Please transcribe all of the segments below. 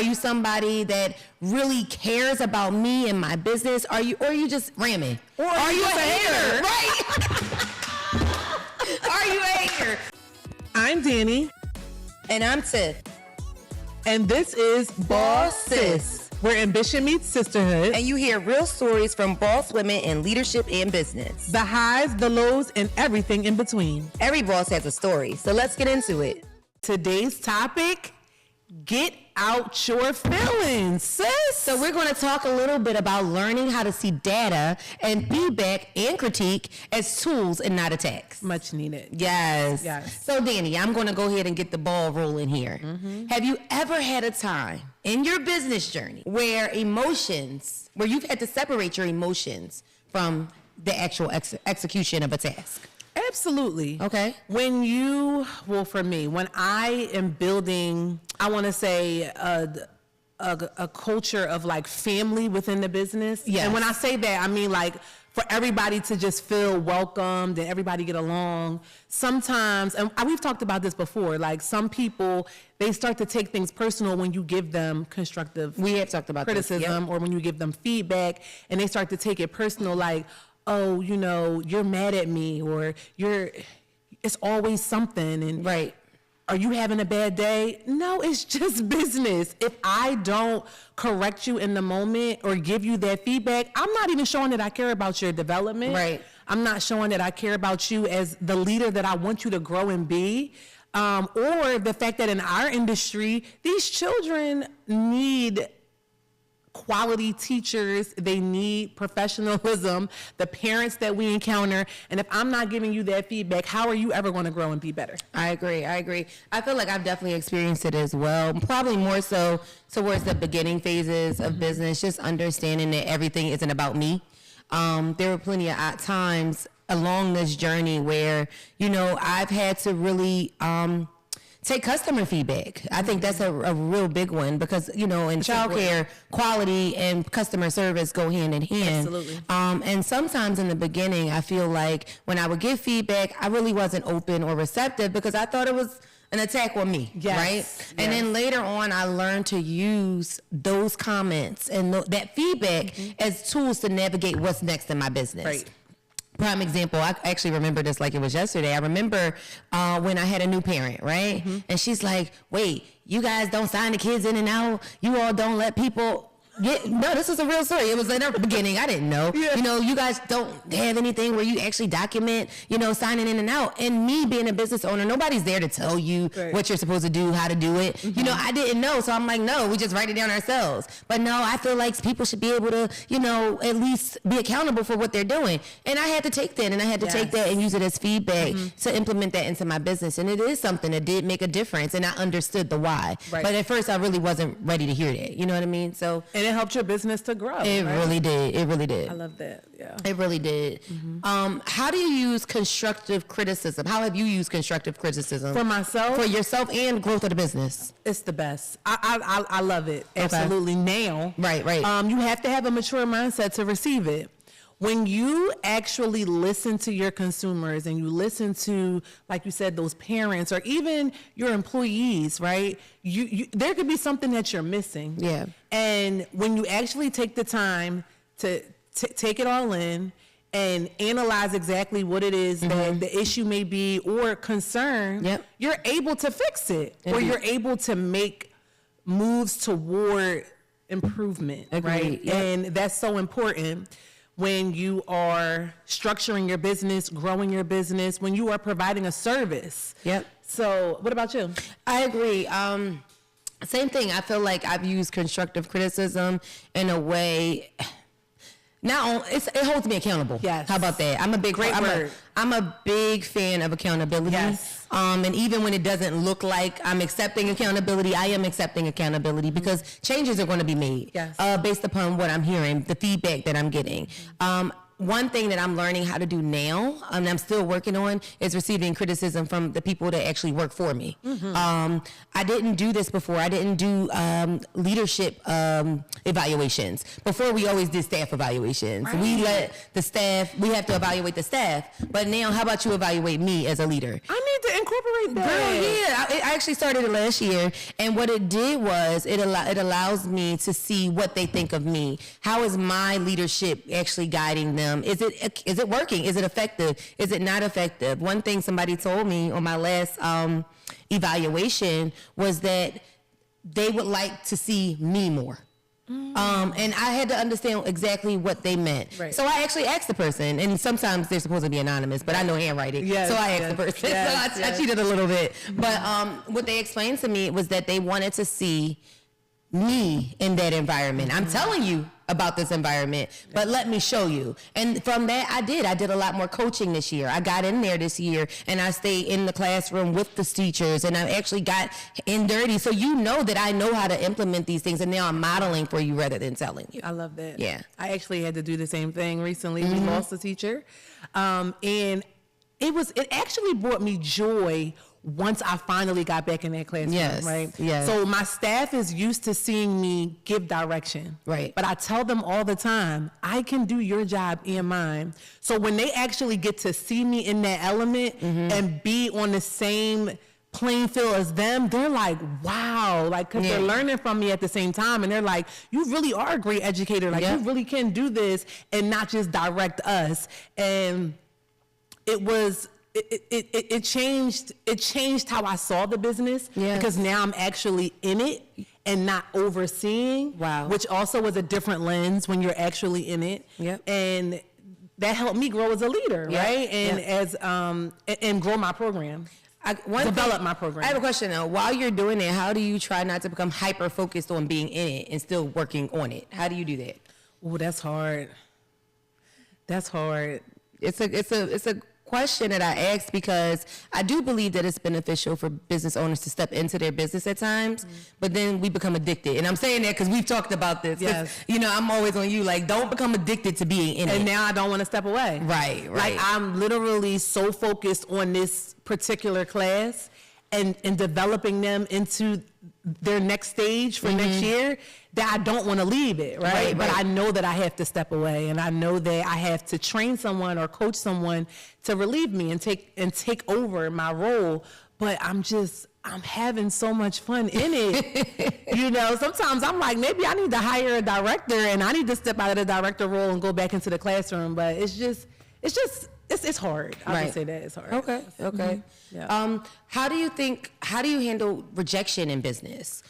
Are you somebody that really cares about me and my business? Or are you just ramming? Or are you a hater? Right? Are you a hater? I'm Danny. And I'm Tiff. And this is BosSis, where ambition meets sisterhood. And you hear real stories from boss women in leadership and business. The highs, the lows, and everything in between. Every boss has a story, so let's get into it. Today's topic, get out your feelings, sis. So we're going to talk a little bit about learning how to see data and feedback and critique as tools and not attacks. Much needed. Yes. So Danny, I'm going to go ahead and get the ball rolling here. Mm-hmm. Have you ever had a time in your business journey where you've had to separate your emotions from the actual execution of a task? Absolutely. Okay. For me, when I am building, I want to say a culture of like family within the business. Yes. And when I say that, I mean like for everybody to just feel welcomed and everybody get along. Sometimes, and we've talked about this before, like some people, they start to take things personal when you give them constructive We have talked about criticism, or when you give them feedback and they start to take it personal, like, oh, you're mad at me, or it's always something, and right. Are you having a bad day? No, it's just business. If I don't correct you in the moment or give you that feedback, I'm not even showing that I care about your development. Right. I'm not showing that I care about you as the leader that I want you to grow and be. Or the fact that in our industry, these children need quality teachers, they need professionalism, the parents that we encounter, and if I'm not giving you that feedback, how are you ever going to grow and be better? I agree. I feel like I've definitely experienced it as well, probably more so towards the beginning phases of business, just understanding that everything isn't about me. There were plenty of times along this journey where, I've had to really take customer feedback. I think that's a real big one because, in childcare, quality and customer service go hand in hand. Absolutely. And sometimes in the beginning, I feel like when I would give feedback, I really wasn't open or receptive because I thought it was an attack on me, yes. right? Yes. And then later on, I learned to use those comments and that feedback as tools to navigate what's next in my business. Right. Prime example, I actually remember this like it was yesterday. I remember when I had a new parent, right? Mm-hmm. And she's like, wait, you guys don't sign the kids in and out? You all don't let people... No, this is a real story. It was in the beginning. I didn't know. Yeah. You guys don't have anything where you actually document, signing in and out. And me being a business owner, nobody's there to tell you what you're supposed to do, how to do it. Mm-hmm. I didn't know. So I'm like, no, we just write it down ourselves. But no, I feel like people should be able to, at least be accountable for what they're doing. And I had to take that, and I had to take that and use it as feedback to implement that into my business. And it is something that did make a difference, and I understood the why. Right. But at first, I really wasn't ready to hear that. You know what I mean? So. And it helped your business to grow. It really did. It really did. I love that. Yeah. It really did. Mm-hmm. How do you use constructive criticism? How have you used constructive criticism? For myself? For yourself and growth of the business. It's the best. I love it. Okay. Absolutely. Now. Right. You have to have a mature mindset to receive it. When you actually listen to your consumers and you listen to, like you said, those parents or even your employees, right? You there could be something that you're missing. Yeah. And when you actually take the time to take it all in and analyze exactly what it is that the issue may be or concern, you're able to fix it. Or you're able to make moves toward improvement, right? Yep. And that's so important. When you are structuring your business, growing your business, when you are providing a service. Yep. So what about you? I agree. Same thing. I feel like I've used constructive criticism in a way... it holds me accountable. Yes. How about that? I'm a big fan of accountability. Yes. And even when it doesn't look like I'm accepting accountability, I am accepting accountability because changes are going to be made. Yes. Based upon what I'm hearing, the feedback that I'm getting. one thing that I'm learning how to do now, and I'm still working on, is receiving criticism from the people that actually work for me. I didn't do this before. I didn't do leadership evaluations. Before, we always did staff evaluations. Right. We let the staff, we have to evaluate the staff. But now, how about you evaluate me as a leader? I need to incorporate that. Girl, yeah. I actually started it last year. And what it did was, it allows me to see what they think of me. How is my leadership actually guiding them? Is it working? Is it effective? Is it not effective? One thing somebody told me on my last evaluation was that they would like to see me more. And I had to understand exactly what they meant. Right. So I actually asked the person, and sometimes they're supposed to be anonymous, but I know handwriting. Yes, so I asked the person. So I cheated a little bit. But what they explained to me was that they wanted to see me in that environment. I'm telling you about this environment, but let me show you. And from that, I did a lot more coaching this year. I got in there this year, and I stayed in the classroom with the teachers, and I actually got in dirty. So you know that I know how to implement these things, and now I'm modeling for you rather than telling you. I love that. Yeah. I actually had to do the same thing recently. We lost a teacher. And it actually brought me joy once I finally got back in that classroom, right? Yes. So my staff is used to seeing me give direction. Right. But I tell them all the time, I can do your job and mine. So when they actually get to see me in that element and be on the same playing field as them, they're like, wow, like, because they're learning from me at the same time, and they're like, you really are a great educator, like you really can do this and not just direct us. And it changed how I saw the business, because now I'm actually in it and not overseeing. Wow. Which also was a different lens when you're actually in it. Yep. And that helped me grow as a leader, right? And as and grow my program. Develop my program. I have a question though. While you're doing it, how do you try not to become hyper focused on being in it and still working on it? How do you do that? Oh, that's hard. That's hard. It's a question that I asked because I do believe that it's beneficial for business owners to step into their business at times, but then we become addicted. And I'm saying that because we've talked about this. Yes. You know, I'm always on you, like, don't become addicted to being in it. And now I don't want to step away. Right. Like, I'm literally so focused on this particular class and developing them into their next stage for next year that I don't want to leave it, right? But I know that I have to step away, and I know that I have to train someone or coach someone to relieve me and take over my role. But I'm having so much fun in it. You know, sometimes I'm like, maybe I need to hire a director and I need to step out of the director role and go back into the classroom. But it's hard. I would say that it's hard. Okay. Yeah. How do you handle rejection in business?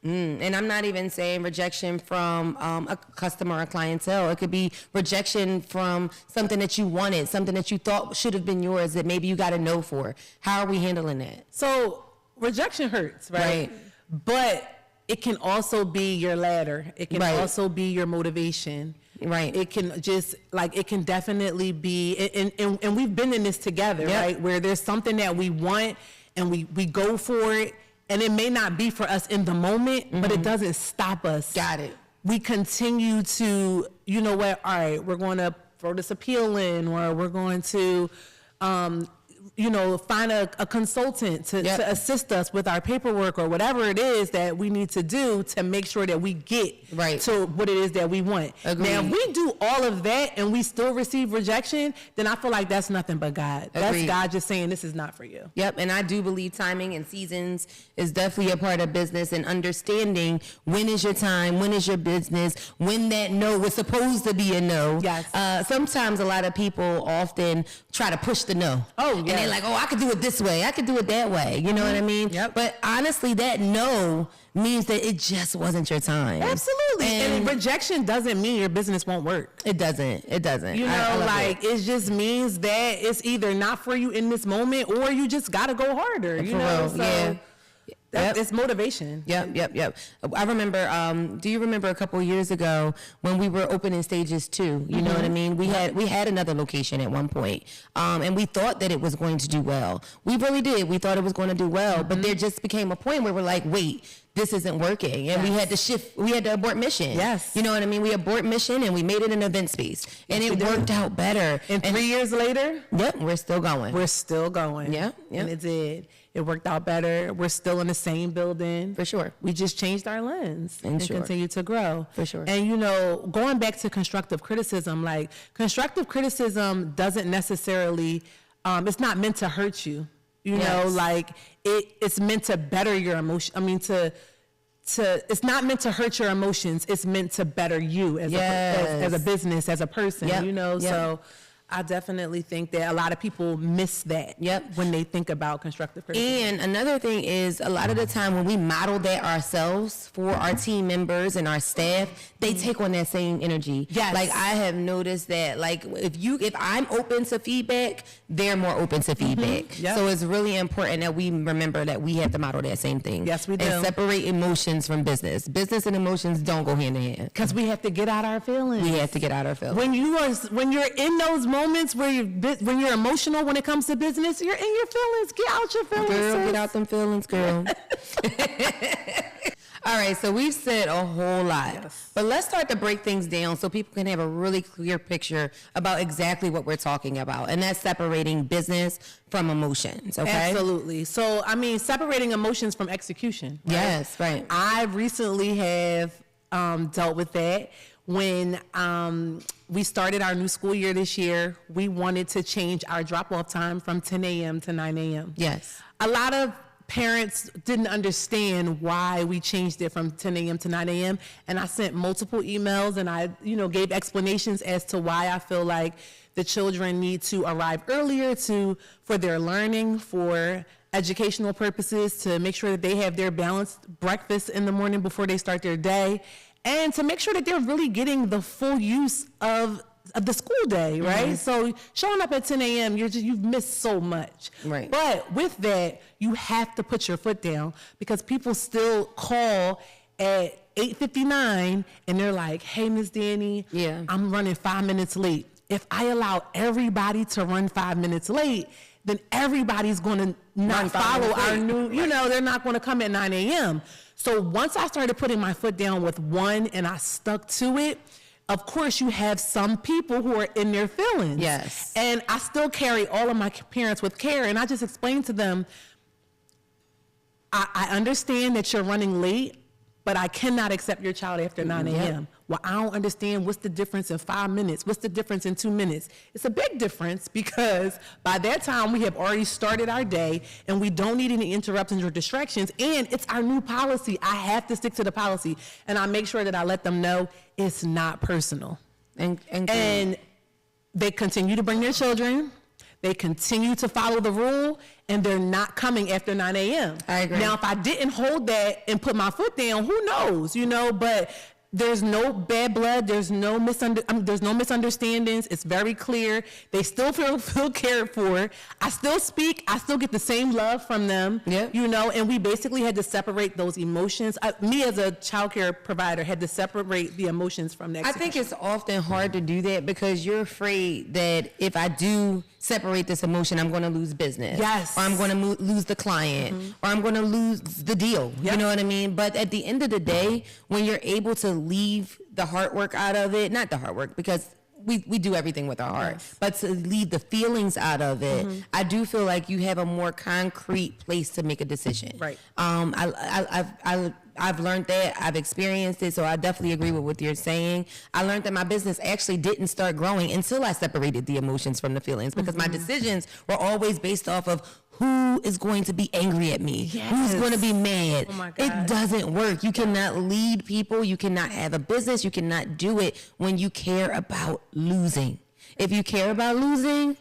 And I'm not even saying rejection from a customer or clientele. It could be rejection from something that you wanted, something that you thought should have been yours that maybe you got a no for. How are we handling that? So rejection hurts, right? But it can also be your ladder. It can also be your motivation. Right. It can definitely be, and we've been in this together, right? Where there's something that we want and we go for it, and it may not be for us in the moment, but it doesn't stop us. Got it. We continue to, you know what, all right, we're going to throw this appeal in, or we're going to, find a consultant to assist us with our paperwork or whatever it is that we need to do to make sure that we get to what it is that we want. Agreed. Now, if we do all of that and we still receive rejection, then I feel like that's nothing but God. Agreed. That's God just saying this is not for you. Yep, and I do believe timing and seasons is definitely a part of business, and understanding when is your time, when is your business, when that no was supposed to be a no. Yes. Sometimes a lot of people often try to push the no. Oh, yeah. And they're like, oh, I could do it this way. I could do it that way. You know what I mean? Yep. But honestly, that no means that it just wasn't your time. Absolutely. And rejection doesn't mean your business won't work. It doesn't. You know, it just means that it's either not for you in this moment, or you just got to go harder. You know? So It's motivation. Yep. I remember, do you remember a couple of years ago when we were opening stages 2? You know what I mean? We had another location at one point, and we thought that it was going to do well. We really did. We thought it was going to do well, but there just became a point where we're like, wait, this isn't working. And we had to shift, we had to abort mission. Yes. You know what I mean? We abort mission and we made it an event space. And it worked out better. And 3 years later? Yep, we're still going. We're still going. Yeah. And it did. It worked out better. We're still in the same building. For sure. We just changed our lens and continue to grow. For sure. And, you know, going back to constructive criticism, like, constructive criticism doesn't necessarily, it's not meant to hurt you. You know, like, it's meant to better your emotion. I mean, it's not meant to hurt your emotions. It's meant to better you as a business, as a person, you know? So I definitely think that a lot of people miss that when they think about constructive criticism. And another thing is, a lot of the time when we model that ourselves for our team members and our staff, they take on that same energy. Yes. Like, I have noticed that, like, if I'm open to feedback, they're more open to feedback. Yep. So it's really important that we remember that we have to model that same thing. Yes, we do. And separate emotions from business. Business and emotions don't go hand in hand. Because we have to get out our feelings. We have to get out our feelings. When you're in those moments where when you're emotional when it comes to business, you're in your feelings. Get out your feelings, girl. sis. Get out them feelings, girl. All right, so we've said a whole lot, but let's start to break things down so people can have a really clear picture about exactly what we're talking about, and that's separating business from emotions, okay? Absolutely. So, I mean, separating emotions from execution. Right? Yes, right. I recently have dealt with that. When we started our new school year this year, we wanted to change our drop-off time from 10 a.m. to 9 a.m. Yes. A lot of parents didn't understand why we changed it from 10 a.m. to 9 a.m. And I sent multiple emails and I, gave explanations as to why I feel like the children need to arrive earlier for their learning, for educational purposes, to make sure that they have their balanced breakfast in the morning before they start their day, and to make sure that they're really getting the full use of the school day, right? Mm-hmm. So showing up at 10 a.m., you've missed so much. Right. But with that, you have to put your foot down, because people still call at 8:59 and they're like, hey, Miss Danny, I'm running 5 minutes late. If I allow everybody to run 5 minutes late, then everybody's going to not follow our new, they're not going to come at 9 a.m. So once I started putting my foot down with one and I stuck to it, of course, you have some people who are in their feelings. Yes. And I still carry all of my parents with care. And I just explained to them, I understand that you're running late, but I cannot accept your child after 9 a.m. Yep. Well, I don't understand what's the difference in 5 minutes. What's the difference in 2 minutes? It's a big difference, because by that time we have already started our day and we don't need any interruptions or distractions. And it's our new policy. I have to stick to the policy. And I make sure that I let them know it's not personal. And they continue to bring their children. They continue to follow the rule, and they're not coming after 9 a.m. I agree. Now, if I didn't hold that and put my foot down, who knows, but there's no bad blood. There's no misunderstandings. It's very clear. They still feel cared for. I still speak. I still get the same love from them. Yep. And we basically had to separate those emotions. Me as a child care provider had to separate the emotions from the execution. I think it's often hard to do that because you're afraid that if I do separate this emotion, I'm going to lose business. Yes. Or I'm going to lose the client. Or I'm going to lose the deal. Yep. You know what I mean? But at the end of the day, when you're able to leave the hard work out of it, not the hard work, because we do everything with our heart, but to leave the feelings out of it, I do feel like you have a more concrete place to make a decision. Right. I've learned that. I've experienced it, so I definitely agree with what you're saying. I learned that my business actually didn't start growing until I separated the emotions from the feelings, because my decisions were always based off of who is going to be angry at me, who's going to be mad. Oh my God. It doesn't work. You cannot lead people. You cannot have a business. You cannot do it when you care about losing. If you care about losing,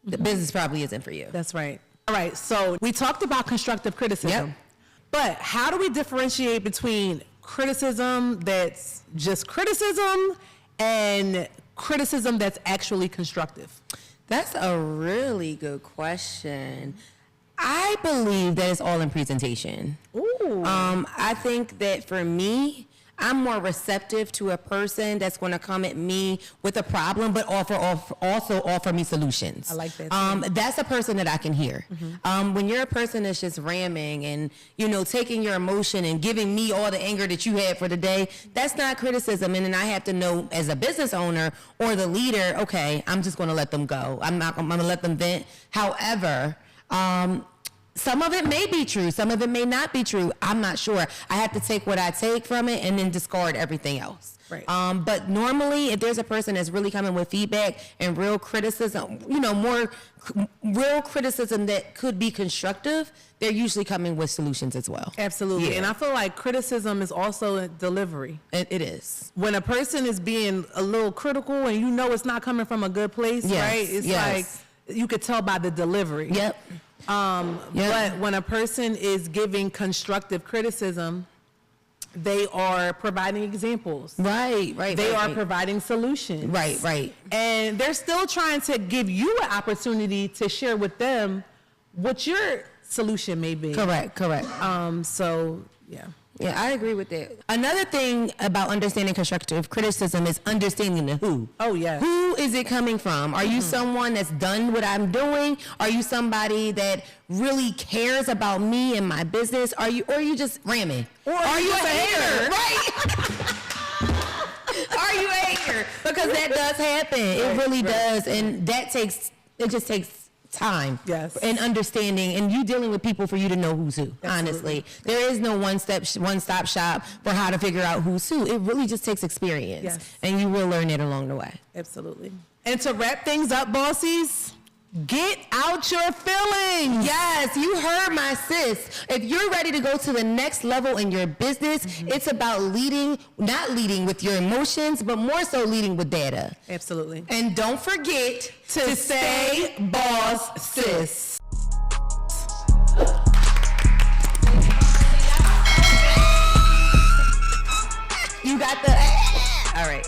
the business probably isn't for you. That's right. All right, so we talked about constructive criticism. Yep. But how do we differentiate between criticism that's just criticism and criticism that's actually constructive? That's a really good question. I believe that it's all in presentation. Ooh. I think that for me, I'm more receptive to a person that's going to come at me with a problem, but also offer me solutions. I like that. That's a person that I can hear. Mm-hmm. When you're a person that's just ramming and, taking your emotion and giving me all the anger that you had for the day, that's not criticism. And then I have to know as a business owner or the leader, okay, I'm just going to let them go. I'm going to let them vent. However, some of it may be true. Some of it may not be true. I'm not sure. I have to take what I take from it and then discard everything else. Right. But normally, if there's a person that's really coming with feedback and real criticism, more real criticism that could be constructive, they're usually coming with solutions as well. Absolutely. Yeah. And I feel like criticism is also a delivery. It is. When a person is being a little critical and it's not coming from a good place, Yes. right? It's Yes. like you could tell by the delivery. Yep. But when a person is giving constructive criticism, they are providing examples. Right. They are providing solutions. Right. And they're still trying to give you an opportunity to share with them what your solution may be. Correct. So, yeah. Yeah, I agree with that. Another thing about understanding constructive criticism is understanding the who. Oh, yes. Who is it coming from? Are you someone that's done what I'm doing? Are you somebody that really cares about me and my business? Or are you just ramming? Or are you just a a hater? hater? Right. Are you a hater? Because that does happen. It really does. And it just takes time. Yes. And understanding, and you dealing with people for you to know who's who. Absolutely. Honestly, there is no one-stop shop for how to figure out who's who. It really just takes experience. Yes. And you will learn it along the way. Absolutely. And to wrap things up, BosSis, get out your feelings. Yes, you heard my sis. If you're ready to go to the next level in your business, it's about not leading with your emotions, but more so leading with data. Absolutely. And don't forget To stay BosSis. You got the... All right.